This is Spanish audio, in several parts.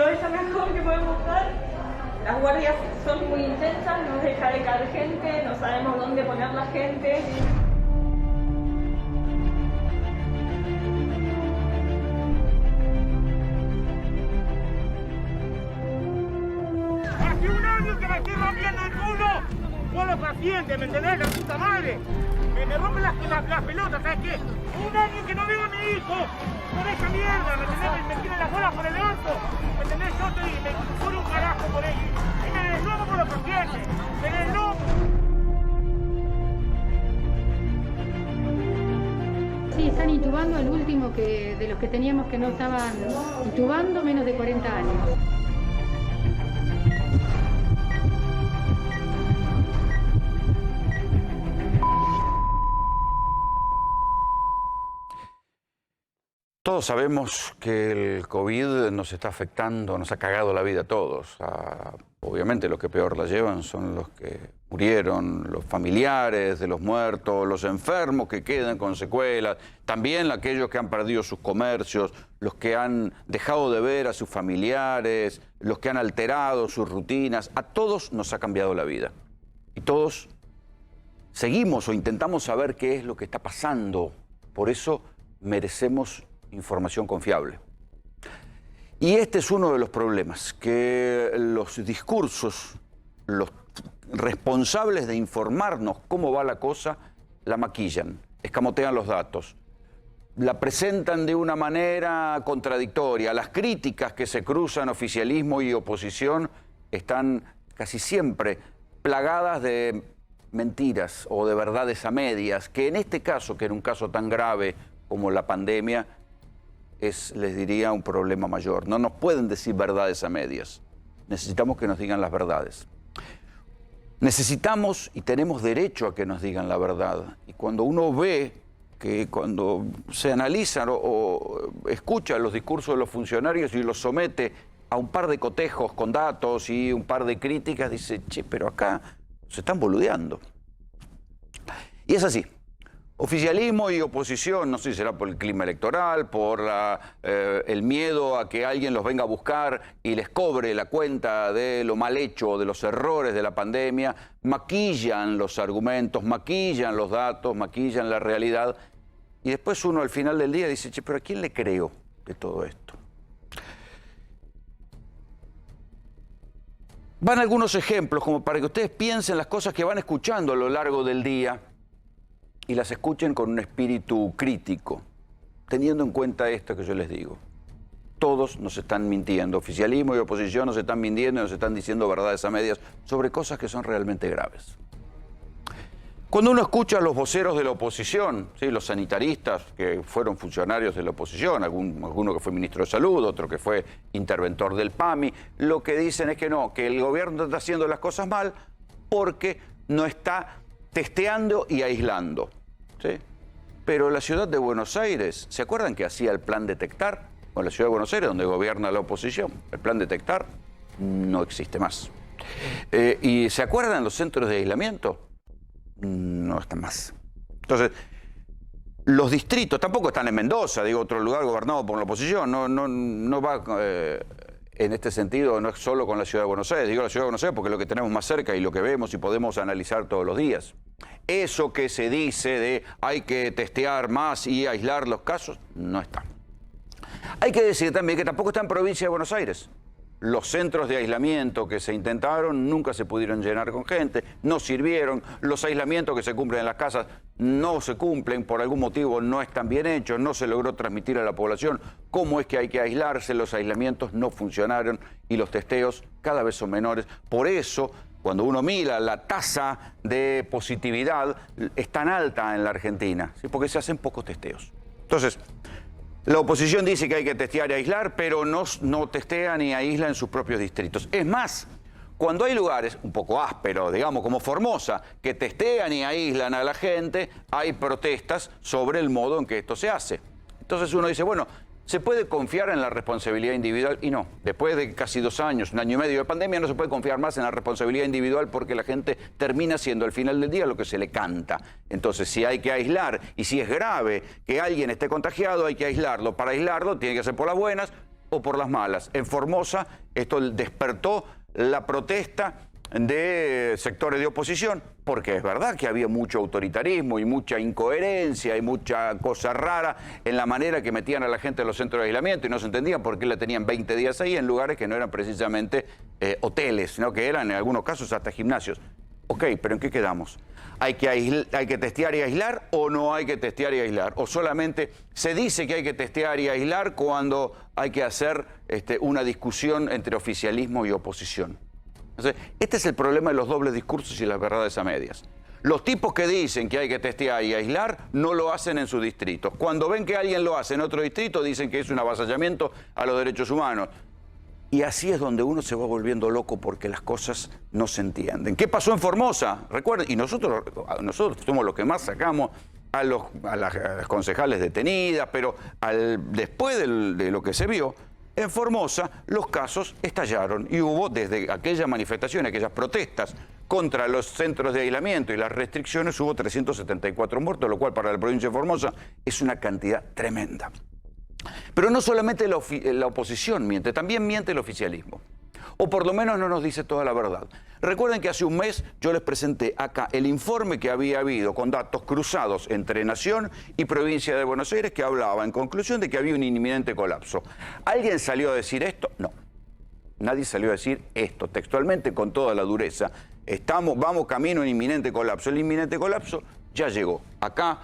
no es lo mejor que podemos dar. Las guardias son muy intensas, no deja de caer gente, no sabemos dónde poner la gente. ¡Hace un año que me estoy rompiendo el culo! ¡Vos los pacientes, ¿me entendés? ¡La puta madre! Me rompen las pelotas, ¿sabes qué? Un año que no veo a mi hijo por esa mierda, ¿me entendés? Me tiran las bolas por el orto, ¿me entendés? Yo me juro un carajo por ellos. Y me deslomo por los pacientes, me deslomo. Sí, están intubando al último de los que teníamos que no estaban intubando, menos de 40 años. Todos sabemos que el COVID nos está afectando, nos ha cagado la vida a todos. Obviamente los que peor la llevan son los que murieron, los familiares de los muertos, los enfermos que quedan con secuelas, también aquellos que han perdido sus comercios, los que han dejado de ver a sus familiares, los que han alterado sus rutinas. A todos nos ha cambiado la vida. Y todos seguimos o intentamos saber qué es lo que está pasando. Por eso merecemos información confiable. Y este es uno de los problemas, que los discursos, los responsables de informarnos cómo va la cosa, la maquillan, escamotean los datos, la presentan de una manera contradictoria. Las críticas que se cruzan oficialismo y oposición están casi siempre plagadas de mentiras o de verdades a medias, que en este caso, que en un caso tan grave como la pandemia, es, les diría, un problema mayor. No nos pueden decir verdades a medias. Necesitamos que nos digan las verdades. Necesitamos y tenemos derecho a que nos digan la verdad. Y cuando uno ve que cuando se analizan o escucha los discursos de los funcionarios y los somete a un par de cotejos con datos y un par de críticas, dice, che, pero acá se están boludeando. Y es así. Oficialismo y oposición, no sé si será por el clima electoral, por el miedo a que alguien los venga a buscar y les cobre la cuenta de lo mal hecho, de los errores de la pandemia, maquillan los argumentos, maquillan los datos, maquillan la realidad. Y después uno al final del día dice, che, pero ¿a quién le creo de todo esto? Van algunos ejemplos como para que ustedes piensen las cosas que van escuchando a lo largo del día y las escuchen con un espíritu crítico, teniendo en cuenta esto que yo les digo. Todos nos están mintiendo, oficialismo y oposición nos están mintiendo y nos están diciendo verdades a medias sobre cosas que son realmente graves. Cuando uno escucha a los voceros de la oposición, ¿sí?, los sanitaristas que fueron funcionarios de la oposición, alguno que fue ministro de Salud, otro que fue interventor del PAMI, lo que dicen es que no, que el gobierno está haciendo las cosas mal porque no está testeando y aislando, ¿sí? Pero la ciudad de Buenos Aires, ¿se acuerdan que hacía el plan Detectar? Bueno, la ciudad de Buenos Aires, donde gobierna la oposición, el plan Detectar no existe más. ¿Y se acuerdan los centros de aislamiento? No están más. Entonces, los distritos tampoco están en Mendoza, digo, otro lugar gobernado por la oposición, no va... en este sentido, no es solo con la ciudad de Buenos Aires, digo la ciudad de Buenos Aires porque es lo que tenemos más cerca y lo que vemos y podemos analizar todos los días. Eso que se dice de hay que testear más y aislar los casos, no está. Hay que decir también que tampoco está en provincia de Buenos Aires. Los centros de aislamiento que se intentaron nunca se pudieron llenar con gente, no sirvieron. Los aislamientos que se cumplen en las casas no se cumplen, por algún motivo no están bien hechos, no se logró transmitir a la población cómo es que hay que aislarse, los aislamientos no funcionaron y los testeos cada vez son menores. Por eso, cuando uno mira la tasa de positividad, es tan alta en la Argentina, ¿sí?, porque se hacen pocos testeos. Entonces, la oposición dice que hay que testear y aislar, pero no testean y aíslan en sus propios distritos. Es más, cuando hay lugares un poco ásperos, digamos, como Formosa, que testean y aíslan a la gente, hay protestas sobre el modo en que esto se hace. Entonces uno dice, bueno, ¿se puede confiar en la responsabilidad individual? Y no. Después de casi 2 años, 1 año y medio de pandemia, no se puede confiar más en la responsabilidad individual porque la gente termina siendo al final del día lo que se le canta. Entonces, si hay que aislar y si es grave que alguien esté contagiado, hay que aislarlo. Para aislarlo tiene que ser por las buenas, o por las malas. En Formosa esto despertó la protesta de sectores de oposición, porque es verdad que había mucho autoritarismo y mucha incoherencia y mucha cosa rara en la manera que metían a la gente en los centros de aislamiento y no se entendía por qué la tenían 20 días ahí en lugares que no eran precisamente hoteles, sino que eran en algunos casos hasta gimnasios. Ok, pero ¿en qué quedamos? ¿Hay que testear y aislar o no hay que testear y aislar? ¿O solamente se dice que hay que testear y aislar cuando hay que hacer una discusión entre oficialismo y oposición? Entonces, este es el problema de los dobles discursos y las verdades a medias. Los tipos que dicen que hay que testear y aislar no lo hacen en sus distritos. Cuando ven que alguien lo hace en otro distrito, dicen que es un avasallamiento a los derechos humanos. Y así es donde uno se va volviendo loco porque las cosas no se entienden. ¿Qué pasó en Formosa? Recuerden, y nosotros somos los que más sacamos a las concejales detenidas, pero después de lo que se vio, en Formosa los casos estallaron y hubo desde aquella manifestación, aquellas protestas contra los centros de aislamiento y las restricciones, hubo 374 muertos, lo cual para la provincia de Formosa es una cantidad tremenda. Pero no solamente la oposición miente, también miente el oficialismo. O por lo menos no nos dice toda la verdad. Recuerden que hace un mes yo les presenté acá el informe que había habido con datos cruzados entre Nación y Provincia de Buenos Aires que hablaba en conclusión de que había un inminente colapso. ¿Alguien salió a decir esto? No. Nadie salió a decir esto textualmente con toda la dureza. Vamos camino a un inminente colapso. El inminente colapso ya llegó. Acá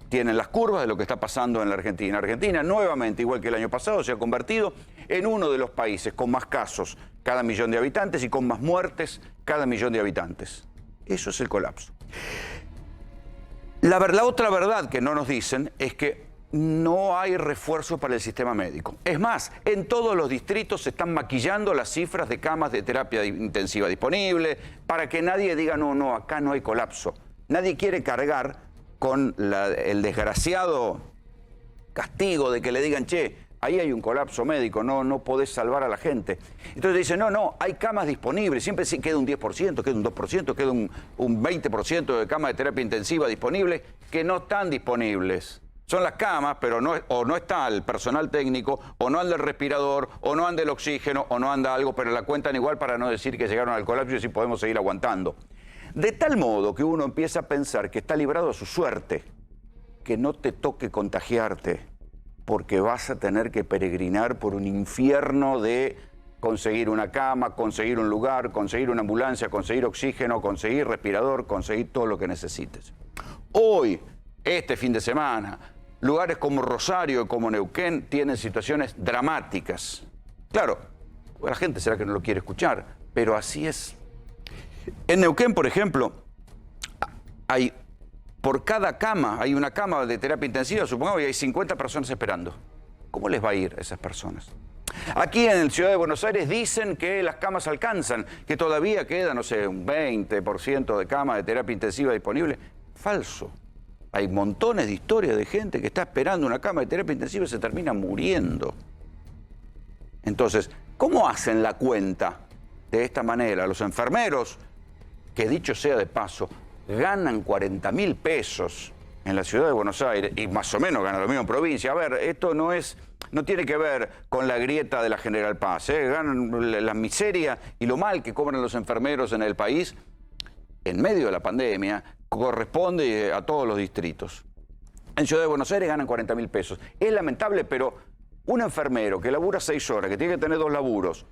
tienen las curvas de lo que está pasando en la Argentina. Argentina, nuevamente, igual que el año pasado, se ha convertido en uno de los países con más casos cada millón de habitantes y con más muertes cada millón de habitantes. Eso es el colapso. La otra verdad que no nos dicen es que no hay refuerzo para el sistema médico. Es más, en todos los distritos se están maquillando las cifras de camas de terapia intensiva disponibles para que nadie diga, no, acá no hay colapso. Nadie quiere cargar con el desgraciado castigo de que le digan, che, ahí hay un colapso médico, no podés salvar a la gente. Entonces dicen, no, hay camas disponibles, siempre queda un 10%, queda un 2%, queda un 20% de camas de terapia intensiva disponibles que no están disponibles. Son las camas, pero no está el personal técnico, o no anda el respirador, o no anda el oxígeno, o no anda algo, pero la cuentan igual para no decir que llegaron al colapso y si podemos seguir aguantando. De tal modo que uno empieza a pensar que está librado a su suerte, que no te toque contagiarte, porque vas a tener que peregrinar por un infierno de conseguir una cama, conseguir un lugar, conseguir una ambulancia, conseguir oxígeno, conseguir respirador, conseguir todo lo que necesites. Hoy, este fin de semana, lugares como Rosario y como Neuquén tienen situaciones dramáticas. Claro, la gente será que no lo quiere escuchar, pero así es. En Neuquén, por ejemplo, por cada cama, hay una cama de terapia intensiva, supongamos, y hay 50 personas esperando. ¿Cómo les va a ir a esas personas? Aquí en la ciudad de Buenos Aires dicen que las camas alcanzan, que todavía queda, no sé, un 20% de camas de terapia intensiva disponible. Falso. Hay montones de historias de gente que está esperando una cama de terapia intensiva y se termina muriendo. Entonces, ¿cómo hacen la cuenta de esta manera? Los enfermeros, que dicho sea de paso, ganan 40.000 pesos en la ciudad de Buenos Aires y más o menos ganan lo mismo en provincia. A ver, esto no tiene que ver con la grieta de la General Paz. Ganan la miseria y lo mal que cobran los enfermeros en el país en medio de la pandemia corresponde a todos los distritos. En Ciudad de Buenos Aires ganan 40.000 pesos. Es lamentable, pero un enfermero que labura 6 horas, que tiene que tener 2 laburos,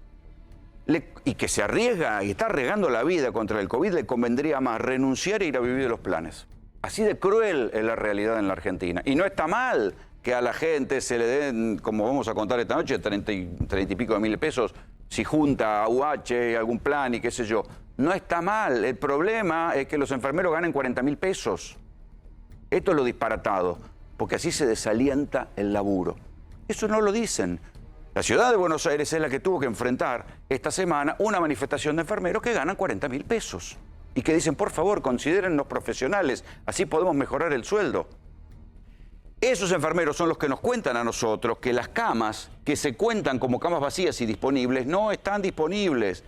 y que se arriesga y está arriesgando la vida contra el COVID, le convendría más renunciar e ir a vivir de los planes. Así de cruel es la realidad en la Argentina. Y no está mal que a la gente se le den, como vamos a contar esta noche, 30 y pico de mil pesos, si junta a UH, algún plan y qué sé yo. No está mal. El problema es que los enfermeros ganen 40.000 pesos. Esto es lo disparatado, porque así se desalienta el laburo. Eso no lo dicen. La ciudad de Buenos Aires es la que tuvo que enfrentar esta semana una manifestación de enfermeros que ganan 40.000 pesos y que dicen, por favor, considérennos profesionales, así podemos mejorar el sueldo. Esos enfermeros son los que nos cuentan a nosotros que las camas que se cuentan como camas vacías y disponibles no están disponibles.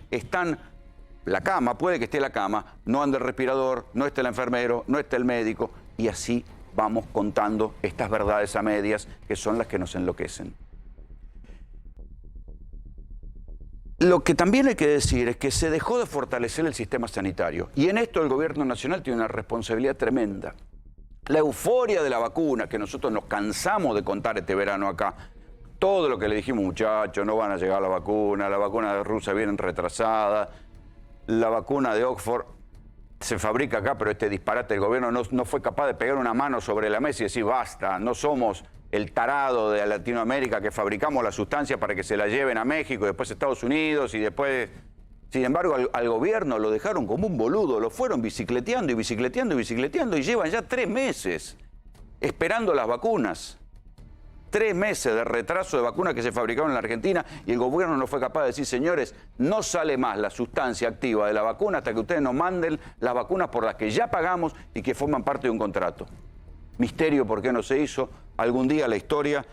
La cama, puede que esté la cama, no anda el respirador, no esté el enfermero, no esté el médico, y así vamos contando estas verdades a medias que son las que nos enloquecen. Lo que también hay que decir es que se dejó de fortalecer el sistema sanitario. Y en esto el gobierno nacional tiene una responsabilidad tremenda. La euforia de la vacuna, que nosotros nos cansamos de contar este verano acá, todo lo que le dijimos, muchachos, no van a llegar la vacuna de Rusia viene retrasada, la vacuna de Oxford se fabrica acá, pero este disparate del gobierno no fue capaz de pegar una mano sobre la mesa y decir, basta, no somos el tarado de Latinoamérica que fabricamos la sustancia para que se la lleven a México y después a Estados Unidos y después... Sin embargo, al gobierno lo dejaron como un boludo, lo fueron bicicleteando y bicicleteando y bicicleteando y llevan ya 3 meses esperando las vacunas. 3 meses de retraso de vacunas que se fabricaron en la Argentina y el gobierno no fue capaz de decir, señores, no sale más la sustancia activa de la vacuna hasta que ustedes nos manden las vacunas por las que ya pagamos y que forman parte de un contrato. Misterio por qué no se hizo. Algún día la historia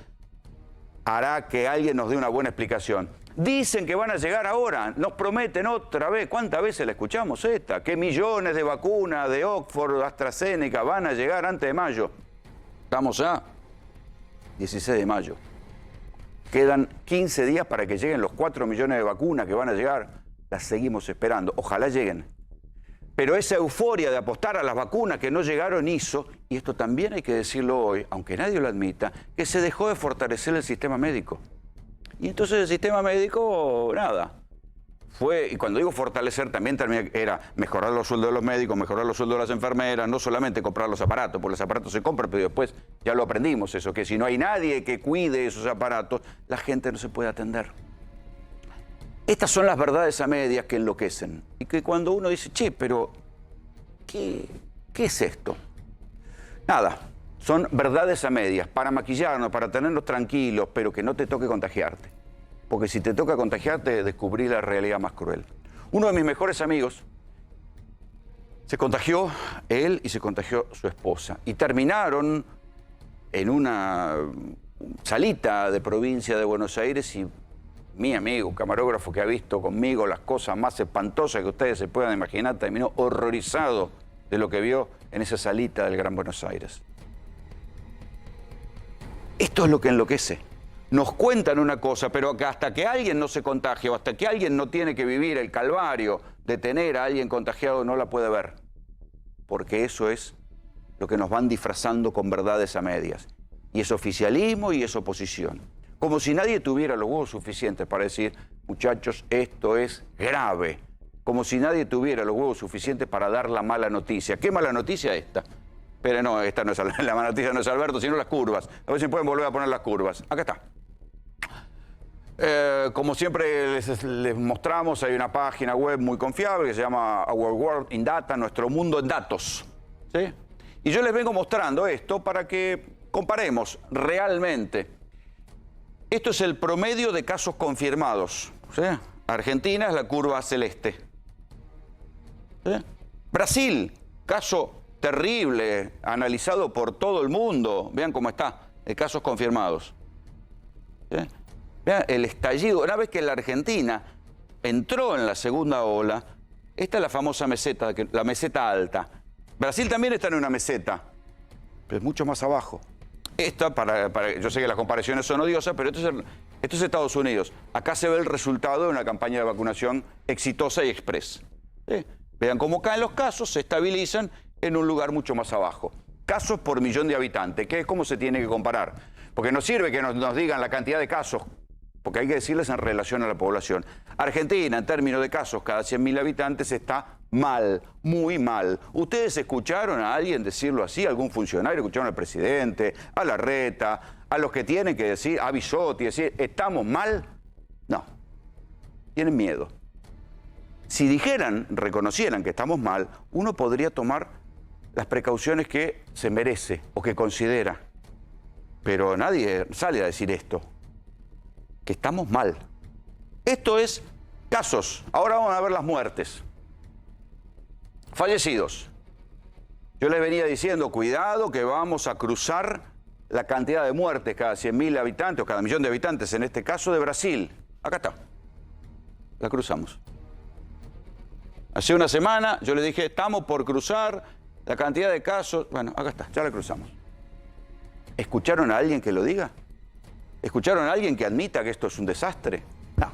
hará que alguien nos dé una buena explicación. Dicen que van a llegar ahora, nos prometen otra vez. ¿Cuántas veces la escuchamos esta? Que millones de vacunas de Oxford, AstraZeneca van a llegar antes de mayo. Estamos a 16 de mayo. Quedan 15 días para que lleguen los 4 millones de vacunas que van a llegar. Las seguimos esperando. Ojalá lleguen. Pero esa euforia de apostar a las vacunas que no llegaron hizo, y esto también hay que decirlo hoy, aunque nadie lo admita, que se dejó de fortalecer el sistema médico. Y entonces el sistema médico, nada. Y cuando digo fortalecer, también era mejorar los sueldos de los médicos, mejorar los sueldos de las enfermeras, no solamente comprar los aparatos, porque los aparatos se compran, pero después ya lo aprendimos eso, que si no hay nadie que cuide esos aparatos, la gente no se puede atender. Estas son las verdades a medias que enloquecen. Y que cuando uno dice, che, pero ¿qué es esto? Nada. Son verdades a medias, para maquillarnos, para tenernos tranquilos, pero que no te toque contagiarte. Porque si te toca contagiarte, descubrí la realidad más cruel. Uno de mis mejores amigos se contagió, él, y se contagió su esposa. Y terminaron en una salita de provincia de Buenos Aires y mi amigo, un camarógrafo que ha visto conmigo las cosas más espantosas que ustedes se puedan imaginar, terminó horrorizado de lo que vio en esa salita del Gran Buenos Aires. Esto es lo que enloquece. Nos cuentan una cosa, pero que hasta que alguien no se contagie o hasta que alguien no tiene que vivir el calvario de tener a alguien contagiado, no la puede ver. Porque eso es lo que nos van disfrazando con verdades a medias. Y es oficialismo y es oposición. Como si nadie tuviera los huevos suficientes para decir, muchachos, esto es grave. Como si nadie tuviera los huevos suficientes para dar la mala noticia. ¿Qué mala noticia esta? Pero no, esta no es la mala noticia, no es Alberto, sino las curvas. A ver si pueden volver a poner las curvas. Acá está. Como siempre les mostramos, hay una página web muy confiable que se llama Our World in Data, nuestro mundo en datos. ¿Sí? Y yo les vengo mostrando esto para que comparemos realmente. Esto es el promedio de casos confirmados. ¿Sí? Argentina es la curva celeste. ¿Sí? Brasil, caso terrible, analizado por todo el mundo. Vean cómo está, de casos confirmados. ¿Sí? Vean el estallido. Una vez que la Argentina entró en la segunda ola, esta es la famosa meseta, la meseta alta. Brasil también está en una meseta, pero es mucho más abajo. Esta, yo sé que las comparaciones son odiosas, pero esto es Estados Unidos. Acá se ve el resultado de una campaña de vacunación exitosa y express. ¿Sí? Vean cómo caen los casos, se estabilizan en un lugar mucho más abajo. Casos por millón de habitantes, que es cómo se tiene que comparar. Porque no sirve que nos digan la cantidad de casos, porque hay que decirles en relación a la población. Argentina, en términos de casos cada 100.000 habitantes, está mal, muy mal. ¿Ustedes escucharon a alguien decirlo así? ¿Algún funcionario? ¿Escucharon al presidente, a Larreta, a los que tienen que decir, a Bisotti, decir, ¿estamos mal? No. Tienen miedo. Si dijeran, reconocieran que estamos mal, uno podría tomar las precauciones que se merece o que considera. Pero nadie sale a decir esto, que estamos mal. Esto es casos. Ahora vamos a ver las muertes. Fallecidos. Yo les venía diciendo, cuidado que vamos a cruzar la cantidad de muertes cada 100.000 habitantes o cada millón de habitantes, en este caso de Brasil. Acá está. La cruzamos. Hace una semana yo les dije, estamos por cruzar la cantidad de casos. Bueno, acá está, ya la cruzamos. ¿Escucharon a alguien que lo diga? ¿Escucharon a alguien que admita que esto es un desastre? No.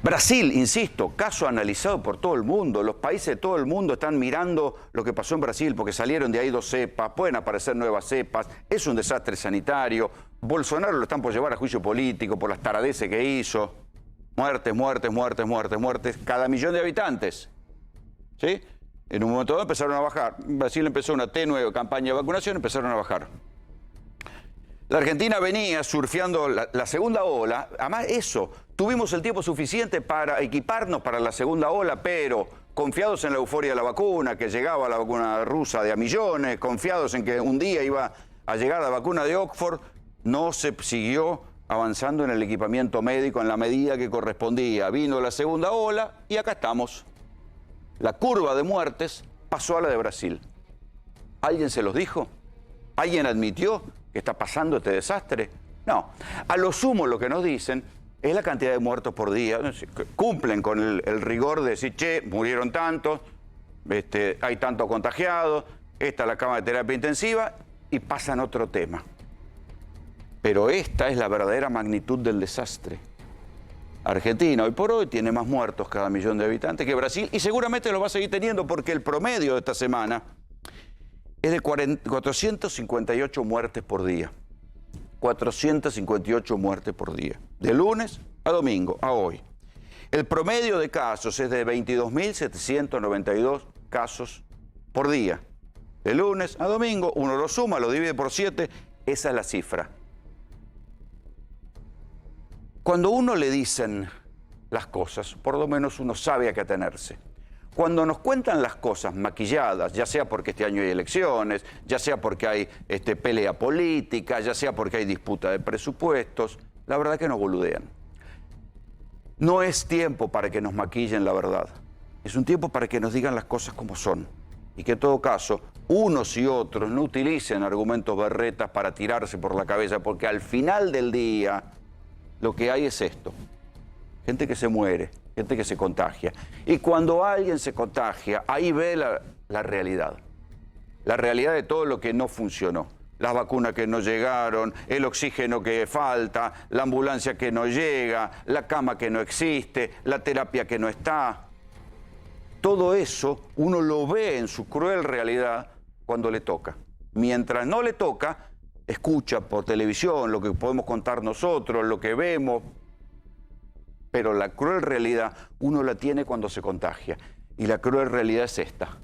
Brasil, insisto, caso analizado por todo el mundo. Los países de todo el mundo están mirando lo que pasó en Brasil porque salieron de ahí 2 cepas, pueden aparecer nuevas cepas, es un desastre sanitario. Bolsonaro lo están por llevar a juicio político por las taradeces que hizo. Muertes, muertes, muertes, muertes, muertes, cada millón de habitantes. ¿Sí? En un momento dado empezaron a bajar. Brasil empezó una tenue campaña de vacunación, empezaron a bajar. La Argentina venía surfeando la segunda ola. Además, eso, tuvimos el tiempo suficiente para equiparnos para la segunda ola, pero confiados en la euforia de la vacuna, que llegaba la vacuna rusa de a millones, confiados en que un día iba a llegar la vacuna de Oxford, no se siguió avanzando en el equipamiento médico en la medida que correspondía. Vino la segunda ola y acá estamos. La curva de muertes pasó a la de Brasil. ¿Alguien se los dijo? ¿Alguien admitió que está pasando este desastre? No. A lo sumo lo que nos dicen es la cantidad de muertos por día. Cumplen con el rigor de decir, che, murieron tantos, hay tantos contagiados, esta es la cama de terapia intensiva, y pasan otro tema. Pero esta es la verdadera magnitud del desastre. Argentina hoy por hoy tiene más muertos cada millón de habitantes que Brasil y seguramente lo va a seguir teniendo porque el promedio de esta semana es de 458 muertes por día. 458 muertes por día. De lunes a domingo, a hoy. El promedio de casos es de 22.792 casos por día. De lunes a domingo, uno lo suma, lo divide por 7, esa es la cifra. Cuando uno le dicen las cosas, por lo menos uno sabe a qué atenerse. Cuando nos cuentan las cosas maquilladas, ya sea porque este año hay elecciones, ya sea porque hay pelea política, ya sea porque hay disputa de presupuestos, la verdad que nos boludean. No es tiempo para que nos maquillen la verdad. Es un tiempo para que nos digan las cosas como son. Y que en todo caso, unos y otros no utilicen argumentos berretas para tirarse por la cabeza, porque al final del día lo que hay es esto. Gente que se muere, gente que se contagia. Y cuando alguien se contagia, ahí ve la realidad. La realidad de todo lo que no funcionó. Las vacunas que no llegaron, el oxígeno que falta, la ambulancia que no llega, la cama que no existe, la terapia que no está. Todo eso uno lo ve en su cruel realidad cuando le toca. Mientras no le toca, escucha por televisión lo que podemos contar nosotros, lo que vemos. Pero la cruel realidad uno la tiene cuando se contagia. Y la cruel realidad es esta.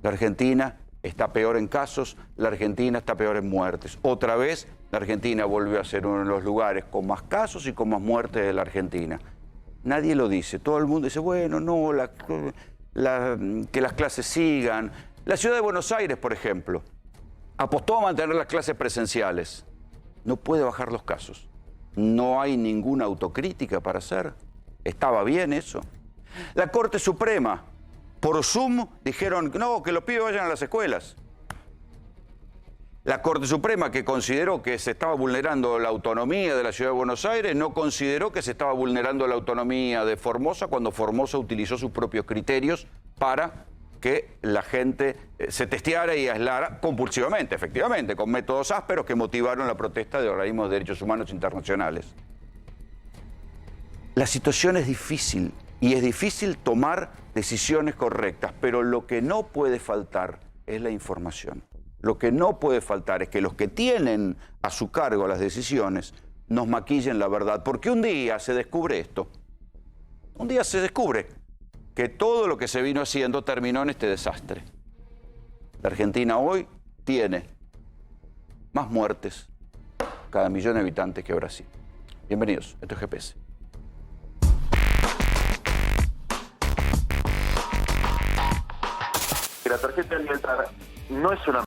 La Argentina está peor en casos, la Argentina está peor en muertes. Otra vez, la Argentina volvió a ser uno de los lugares con más casos y con más muertes de la Argentina. Nadie lo dice. Todo el mundo dice, bueno, no, que las clases sigan. La ciudad de Buenos Aires, por ejemplo, apostó a mantener las clases presenciales. No puede bajar los casos. No hay ninguna autocrítica para hacer. Estaba bien eso. La Corte Suprema, por Zoom, dijeron, no, que los pibes vayan a las escuelas. La Corte Suprema, que consideró que se estaba vulnerando la autonomía de la Ciudad de Buenos Aires, no consideró que se estaba vulnerando la autonomía de Formosa cuando Formosa utilizó sus propios criterios para que la gente se testeara y aislara compulsivamente, efectivamente, con métodos ásperos que motivaron la protesta de organismos de derechos humanos internacionales. La situación es difícil y es difícil tomar decisiones correctas, pero lo que no puede faltar es la información. Lo que no puede faltar es que los que tienen a su cargo las decisiones nos maquillen la verdad, porque un día se descubre esto. Un día se descubre que todo lo que se vino haciendo terminó en este desastre. La Argentina hoy tiene más muertes cada millón de habitantes que Brasil. Bienvenidos, esto es GPS. La tarjeta alimentar no es una